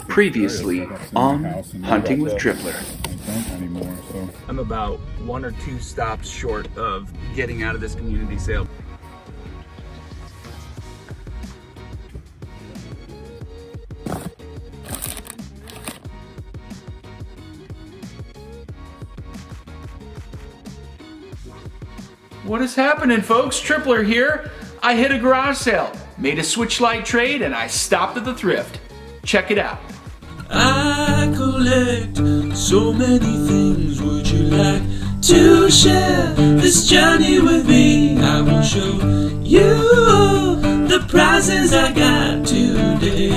Previously on Hunting with Tripler. I don't anymore, so. I'm about 1 or 2 stops short of getting out of this community sale. What is happening, folks? Tripler here. I hit a garage sale, made a switch light trade, and I stopped at the Thrift. Check it out. I collect so many things. Would you like to share this journey with me? I will show you the prizes I got today.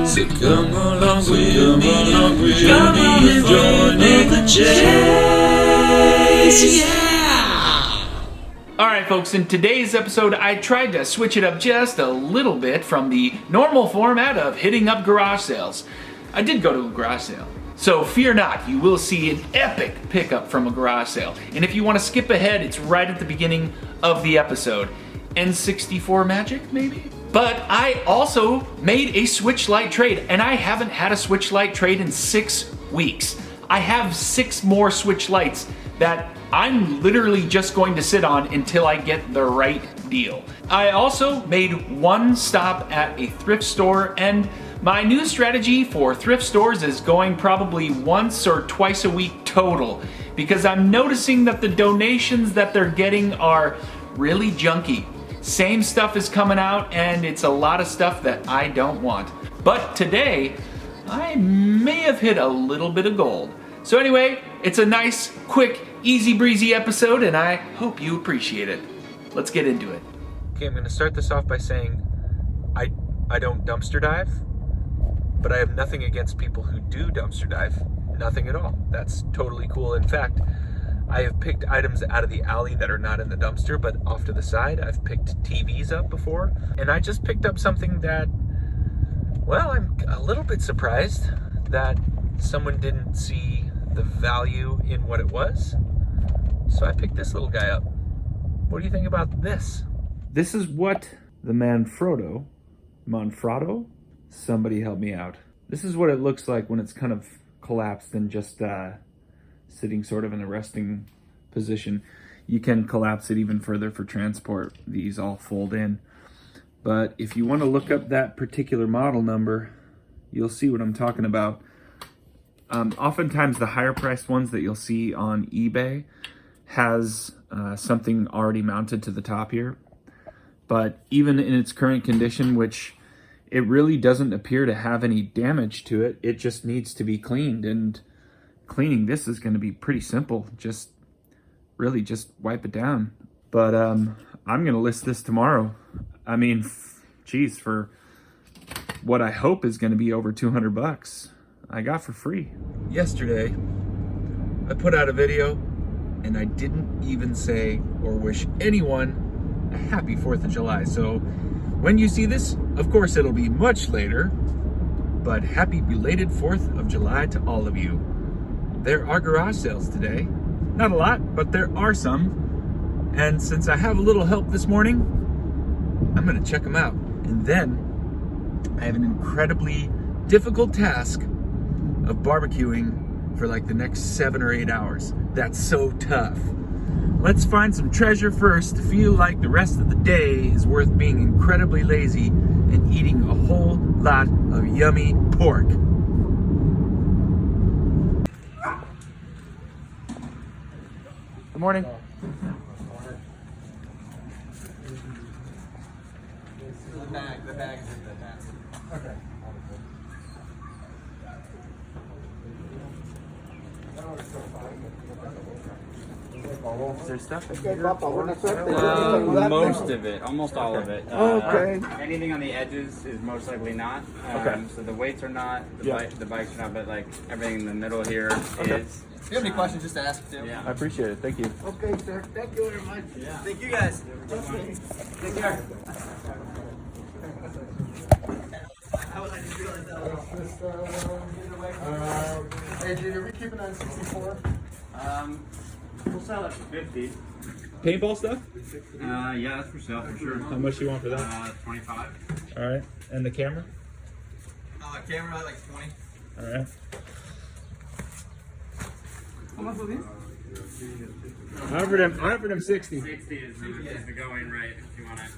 So come along with me, come on and join in the chase. Yeah. Alright folks, in today's episode I tried to switch it up just a little bit from the normal format of hitting up garage sales. I did go to a garage sale, so fear not, you will see an epic pickup from a garage sale. And if you want to skip ahead, it's right at the beginning of the episode. N64 magic, maybe? But I also made a switch light trade, and I haven't had a switch light trade in 6 weeks. I have 6 more switch lights that I'm literally just going to sit on until I get the right deal. I also made 1 stop at a thrift store, and my new strategy for thrift stores is going probably once or twice a week total, because I'm noticing that the donations that they're getting are really junky. Same stuff is coming out, and it's a lot of stuff that I don't want. But today, I may have hit a little bit of gold. So anyway, it's a nice, quick, easy breezy episode, and I hope you appreciate it. Let's get into it. Okay, I'm gonna start this off by saying I don't dumpster dive, but I have nothing against people who do dumpster dive. Nothing at all. That's totally cool. In fact, I have picked items out of the alley that are not in the dumpster, but off to the side. I've picked TVs up before, and I just picked up something that, well, I'm a little bit surprised that someone didn't see the value in what it was. So I picked this little guy up. What do you think about this? This is what the Manfrotto, somebody help me out. This is what it looks like when it's kind of collapsed and just sitting sort of in a resting position. You can collapse it even further for transport. These all fold in. But if you want to look up that particular model number, you'll see what I'm talking about. Oftentimes the higher priced ones that you'll see on eBay has something already mounted to the top here. But even in its current condition, which it really doesn't appear to have any damage to it, it just needs to be cleaned. And cleaning this is going to be pretty simple. Just wipe it down. But I'm going to list this tomorrow. I mean, geez, for what I hope is going to be over 200 bucks. I got for free. Yesterday, I put out a video and I didn't even say or wish anyone a happy 4th of July. So when you see this, of course it'll be much later, but happy belated 4th of July to all of you. There are garage sales today. Not a lot, but there are some. And since I have a little help this morning, I'm gonna check them out. And then I have an incredibly difficult task of barbecuing for like the next 7 or 8 hours. That's so tough. Let's find some treasure first to feel like the rest of the day is worth being incredibly lazy and eating a whole lot of yummy pork. Good morning. The bag is in the back. Okay. Is there stuff in Okay, here? Papa, buena suerte. Most of it, almost all of it. Okay. Anything on the edges is most likely not. Okay. So the weights are not, Yeah. the bikes are not, but like everything in the middle here Okay. is. If you have any questions, just ask too. Yeah. I appreciate it. Thank you. Okay, sir. Thank you very much. Yeah. Thank you guys. Okay. Take care. Hey, dude, are we keeping on 64? We'll sell it for 50. Paintball stuff? Yeah, that's for sale for sure. How much do you want for that? 25. All right. And the camera? camera at like 20. All right. How much was this? I offered him 60. 60 is the going rate if you want it.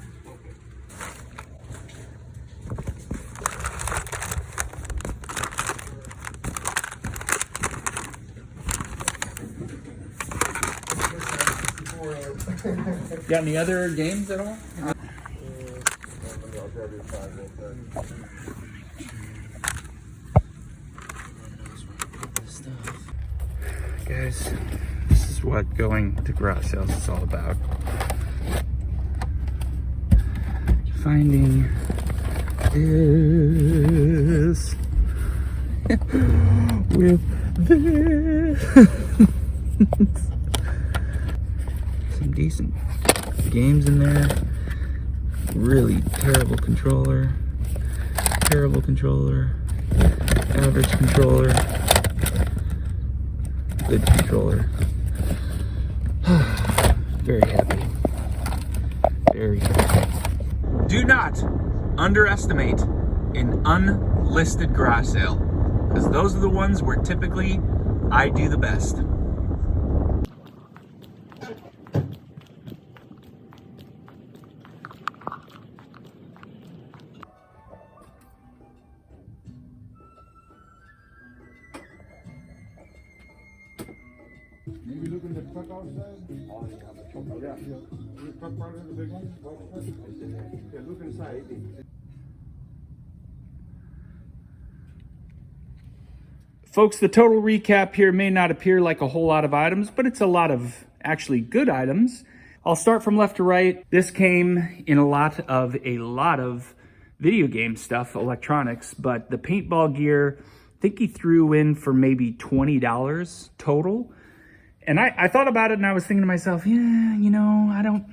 Got any other games at all? Guys, this is what going to garage sales is all about. Finding this with this. Some decent games in there. Really terrible controller. Terrible controller. Average controller. Good controller. Very happy. Very happy. Do not underestimate an unlisted garage sale, because those are the ones where typically I do the best. Maybe look in the truck outside. Oh, yeah. The truck part of the big one? Yeah, look inside. Folks, the total recap here may not appear like a whole lot of items, but it's a lot of actually good items. I'll start from left to right. This came in a lot of video game stuff, electronics, but the paintball gear, I think he threw in for maybe $20 total. And I thought about it and I was thinking to myself, yeah, you know, I don't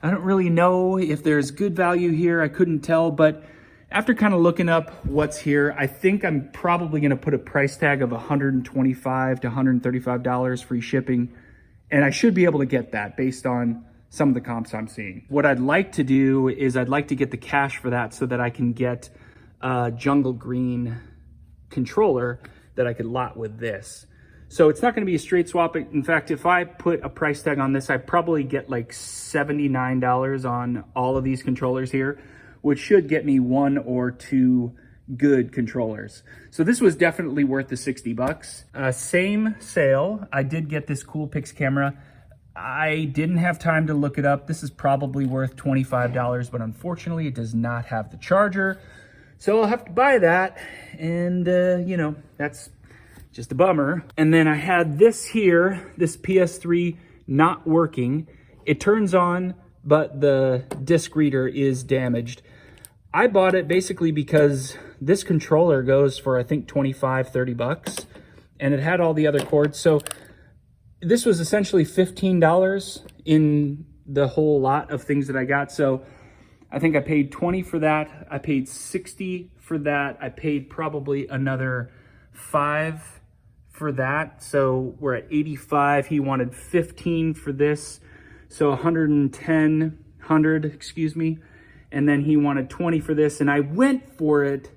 really know if there's good value here. I couldn't tell, but after kind of looking up what's here, I think I'm probably going to put a price tag of $125 to $135 free shipping. And I should be able to get that based on some of the comps I'm seeing. What I'd like to do is I'd like to get the cash for that so that I can get a Jungle Green controller that I could lot with this. So it's not going to be a straight swap. In fact, if I put a price tag on this, I'd probably get like $79 on all of these controllers here, which should get me one or two good controllers. So this was definitely worth the 60 bucks. Same sale. I did get this Coolpix camera. I didn't have time to look it up. This is probably worth $25, but unfortunately it does not have the charger. So I'll have to buy that. And, you know, that's just a bummer. And then I had this here, this PS3 not working. It turns on, but the disc reader is damaged. I bought it basically because this controller goes for, I think, 25, 30 bucks. And it had all the other cords. So this was essentially $15 in the whole lot of things that I got. So I think I paid 20 for that. I paid 60 for that. I paid probably another 5 for that. So we're at 85. He wanted 15 for this. So 100, excuse me. And then he wanted 20 for this. And I went for it,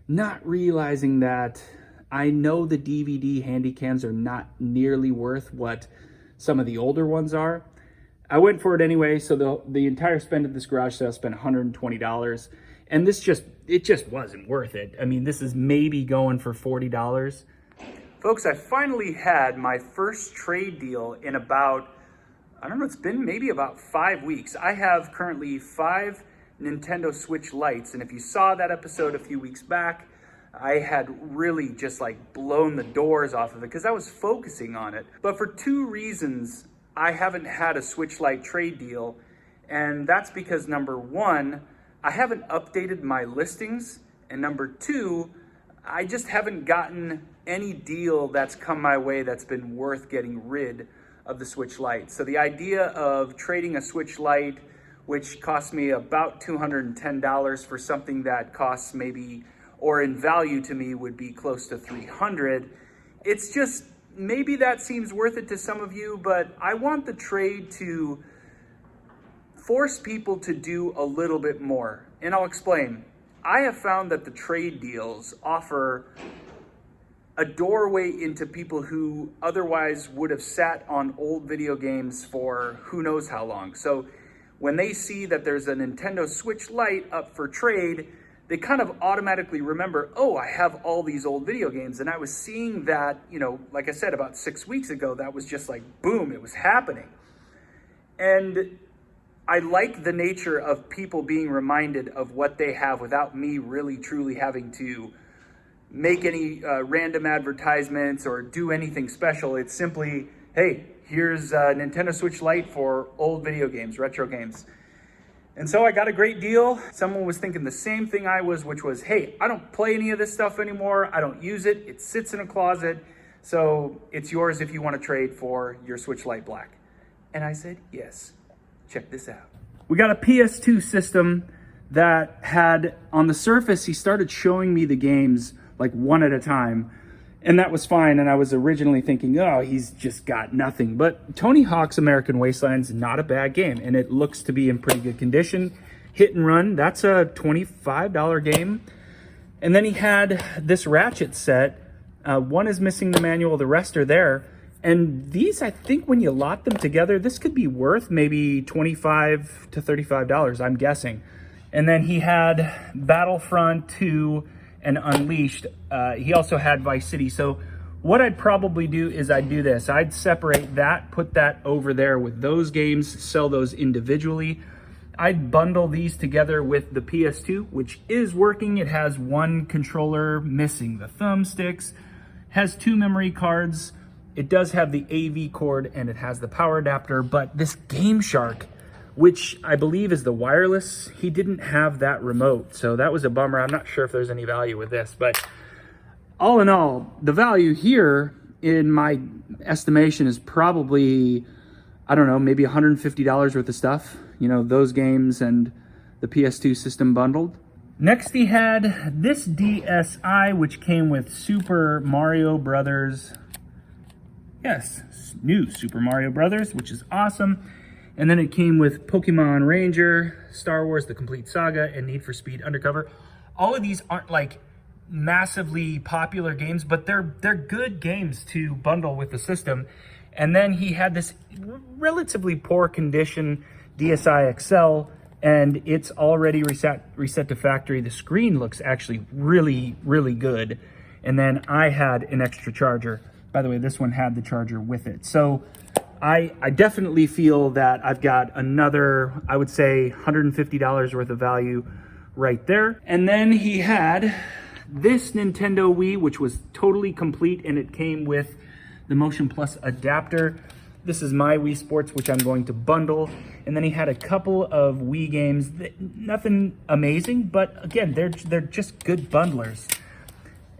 not realizing that I know the DVD handy cams are not nearly worth what some of the older ones are. I went for it anyway. So the entire spend of this garage sale, spent $120. And this it just wasn't worth it. I mean, this is maybe going for $40. Folks, I finally had my first trade deal in about, I don't know, it's been maybe about 5 weeks. I have currently 5 Nintendo Switch Lites, and if you saw that episode a few weeks back, I had really just like blown the doors off of it because I was focusing on it. But for 2 reasons, I haven't had a Switch Lite trade deal, and that's because number 1, I haven't updated my listings, and number 2, I just haven't gotten any deal that's come my way that's been worth getting rid of the Switch Lite. So the idea of trading a Switch Lite, which cost me about $210 for something that costs maybe, or in value to me would be close to $300, it's just, maybe that seems worth it to some of you, but I want the trade to force people to do a little bit more. And I'll explain. I have found that the trade deals offer a doorway into people who otherwise would have sat on old video games for who knows how long. So when they see that there's a Nintendo Switch Lite up for trade, they kind of automatically remember, oh, I have all these old video games. And I was seeing that, you know, like I said, about 6 weeks ago, that was just like, boom, it was happening. And I like the nature of people being reminded of what they have without me really truly having to make any random advertisements or do anything special. It's simply, hey, here's a Nintendo Switch Lite for old video games, retro games. And so I got a great deal. Someone was thinking the same thing I was, which was, hey, I don't play any of this stuff anymore. I don't use it. It sits in a closet. So it's yours if you want to trade for your Switch Lite Black. And I said, yes, check this out. We got a PS2 system that had, on the surface, he started showing me the games like one at a time. And that was fine. And I was originally thinking, oh, he's just got nothing. But Tony Hawk's American Wasteland's not a bad game. And it looks to be in pretty good condition. Hit and Run, that's a $25 game. And then he had this Ratchet set. One is missing the manual, the rest are there. And these, I think when you lot them together, this could be worth maybe $25 to $35, I'm guessing. And then he had Battlefront 2 and Unleashed. He also had Vice City. So what I'd probably do is I'd do this. I'd separate that, put that over there with those games, sell those individually. I'd bundle these together with the PS2, which is working. It has one controller missing the thumbsticks, has 2 memory cards. It does have the AV cord and it has the power adapter, but this Game Shark, which I believe is the wireless, he didn't have that remote. So that was a bummer. I'm not sure if there's any value with this, but all in all, the value here in my estimation is probably, I don't know, maybe $150 worth of stuff. You know, those games and the PS2 system bundled. Next he had this DSi, which came with Super Mario Brothers. Yes, new Super Mario Brothers, which is awesome. And then it came with Pokemon Ranger, Star Wars The Complete Saga, and Need for Speed Undercover. All of these aren't like massively popular games, but they're good games to bundle with the system. And then he had this relatively poor condition DSi XL, and it's already reset to factory. The screen looks actually really, really good. And then I had an extra charger. By the way, this one had the charger with it. So I definitely feel that I've got another, I would say, $150 worth of value right there. And then he had this Nintendo Wii, which was totally complete, and it came with the Motion Plus adapter. This is my Wii Sports, which I'm going to bundle. And then he had a couple of Wii games, nothing amazing, but again, they're just good bundlers.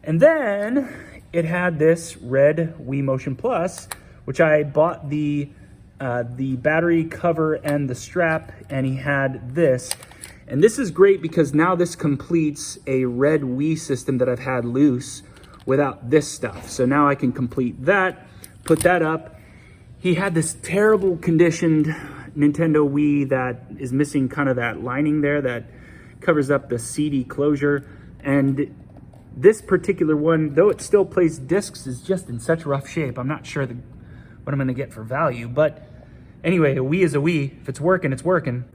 And then it had this red Wii Motion Plus, which I bought the battery cover and the strap, and he had this. And this is great because now this completes a red Wii system that I've had loose without this stuff. So now I can complete that, put that up. He had this terrible conditioned Nintendo Wii that is missing kind of that lining there that covers up the CD closure. And this particular one, though it still plays discs, is just in such rough shape. I'm not sure what I'm gonna get for value, but anyway, a Wii is a Wii. If it's working, it's working.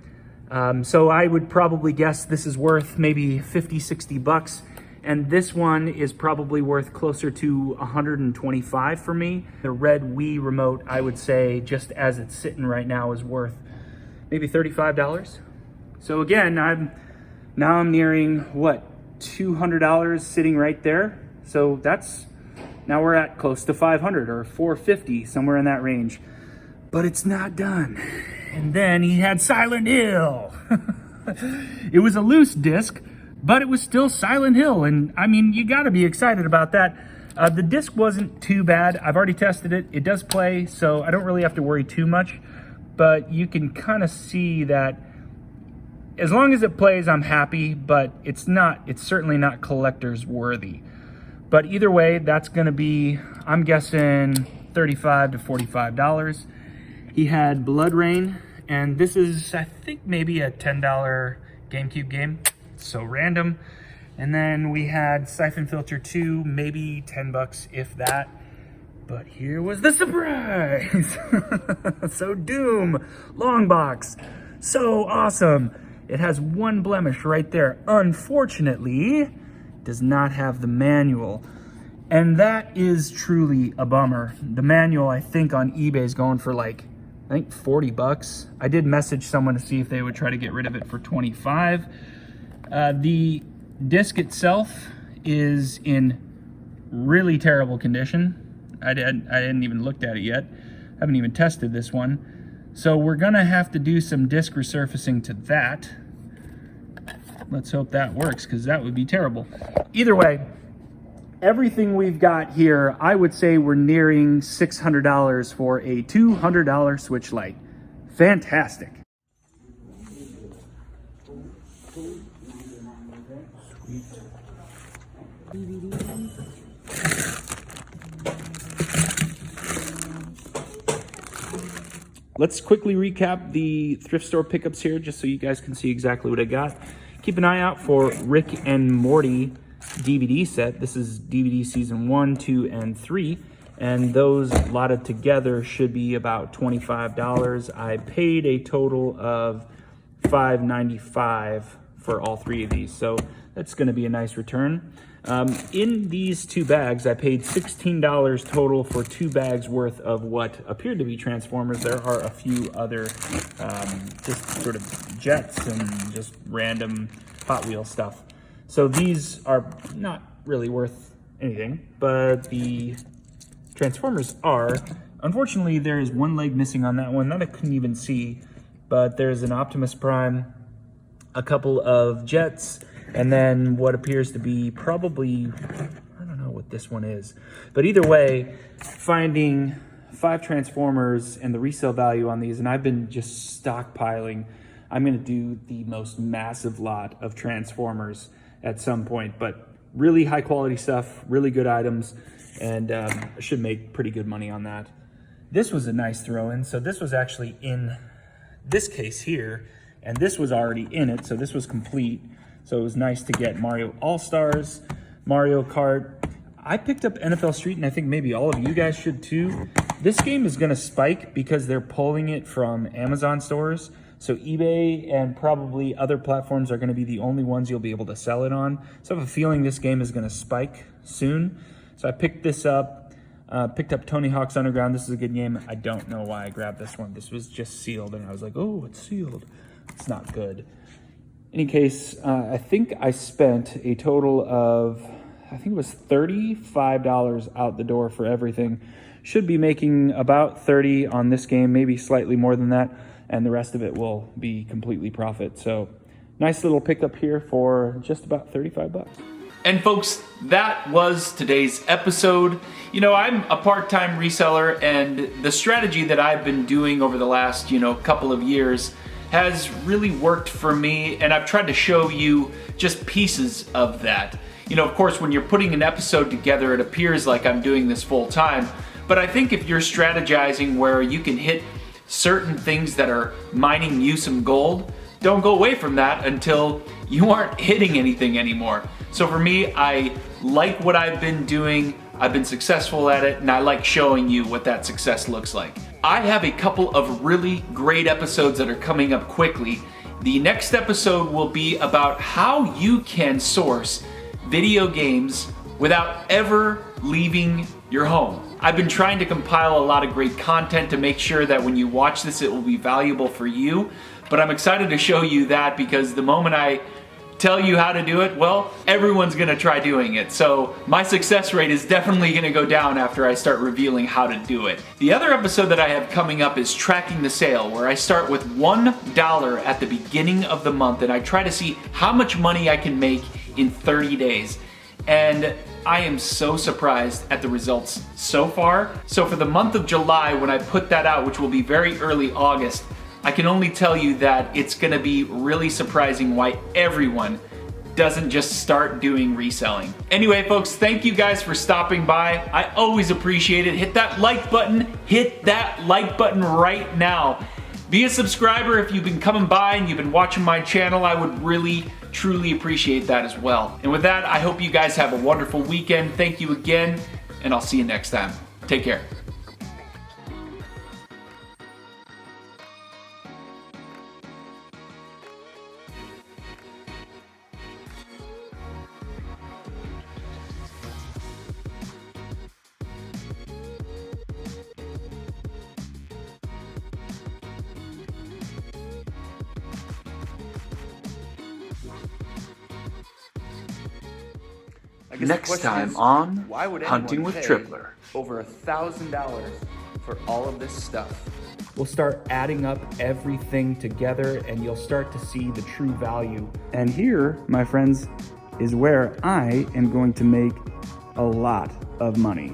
So I would probably guess this is worth maybe 50, 60 bucks. And this one is probably worth closer to 125 for me. The red Wii remote, I would say, just as it's sitting right now, is worth maybe $35. So again, I'm nearing, what, $200 sitting right there. So now we're at close to 500 or 450, somewhere in that range. But it's not done. And then he had Silent Hill. It was a loose disc, but it was still Silent Hill. And I mean, you gotta be excited about that. The disc wasn't too bad. It's already tested it. It does play, so I don't really have to worry too much. But you can kind of see that as long as it plays, I'm happy, but it's certainly not collector's worthy. But either way, that's gonna be, I'm guessing, $35 to $45. He had Blood Rain, and this is, I think, maybe a $10 GameCube game. It's so random. And then we had Siphon Filter 2, maybe 10 bucks, if that. But here was the surprise. So Doom, long box, so awesome. It has one blemish right there. Unfortunately, does not have the manual. And that is truly a bummer. The manual, I think on eBay is going for like, I think 40 bucks. I did message someone to see if they would try to get rid of it for 25. The disc itself is in really terrible condition. I hadn't even looked at it yet. Haven't even tested this one. So we're gonna have to do some disc resurfacing to that. Let's hope that works, because that would be terrible. Either way, everything we've got here, I would say we're nearing $600 for a $200 Switch Lite. Fantastic. Let's quickly recap the thrift store pickups here, just so you guys can see exactly what I got. Keep an eye out for Rick and Morty DVD set. This is DVD season 1, 2, and 3. And those lotted together should be about $25. I paid a total of $5.95 for all 3 of these. So that's gonna be a nice return. In these 2 bags, I paid $16 total for 2 bags worth of what appeared to be Transformers. There are a few other just sort of jets and just random Hot Wheel stuff. So these are not really worth anything, but the Transformers are. Unfortunately, there is one leg missing on that one that I couldn't even see, but there's an Optimus Prime, a couple of jets, and then what appears to be probably, I don't know what this one is. But either way, finding 5 Transformers and the resale value on these, and I've been just stockpiling. I'm gonna do the most massive lot of Transformers at some point, but really high quality stuff, really good items, and I should make pretty good money on that. This was a nice throw-in. So this was actually in this case here, and this was already in it, so this was complete. So it was nice to get Mario All-Stars, Mario Kart. I picked up NFL Street, and I think maybe all of you guys should too. This game is gonna spike because they're pulling it from Amazon stores. So eBay and probably other platforms are gonna be the only ones you'll be able to sell it on. So I have a feeling this game is gonna spike soon. So I picked this up, picked up Tony Hawk's Underground. This is a good game. I don't know why I grabbed this one. This was just sealed, and I was like, oh, it's sealed. It's not good. In any case, I think I spent a total of, I think it was $35 out the door for everything. Should be making about 30 on this game, maybe slightly more than that, and the rest of it will be completely profit. So nice little pickup here for just about 35 bucks. And folks, that was today's episode. You know, I'm a part-time reseller, and the strategy that I've been doing over the last, couple of years has really worked for me, and I've tried to show you just pieces of that. Of course, when you're putting an episode together, it appears like I'm doing this full time, but I think if you're strategizing where you can hit certain things that are mining you some gold, don't go away from that until you aren't hitting anything anymore. So for me, I like what I've been doing, I've been successful at it, and I like showing you what that success looks like. I have a couple of really great episodes that are coming up quickly. The next episode will be about how you can source video games without ever leaving your home. I've been trying to compile a lot of great content to make sure that when you watch this, it will be valuable for you. But I'm excited to show you that, because the moment I tell you how to do it, well, everyone's gonna try doing it. So my success rate is definitely gonna go down after I start revealing how to do it. The other episode that I have coming up is Tracking the Sale, where I start with $1 at the beginning of the month, and I try to see how much money I can make in 30 days. And I am so surprised at the results so far. So for the month of July, when I put that out, which will be very early August, I can only tell you that it's gonna be really surprising why everyone doesn't just start doing reselling. Anyway, folks, thank you guys for stopping by. I always appreciate it. Hit that like button. Hit that like button right now. Be a subscriber if you've been coming by and you've been watching my channel. I would really truly appreciate that as well. And with that, I hope you guys have a wonderful weekend. Thank you again, and I'll see you next time. Take care. Next time on Hunting with Tripler. Over $1,000 for all of this stuff. We'll start adding up everything together and you'll start to see the true value. And here, my friends, is where I am going to make a lot of money.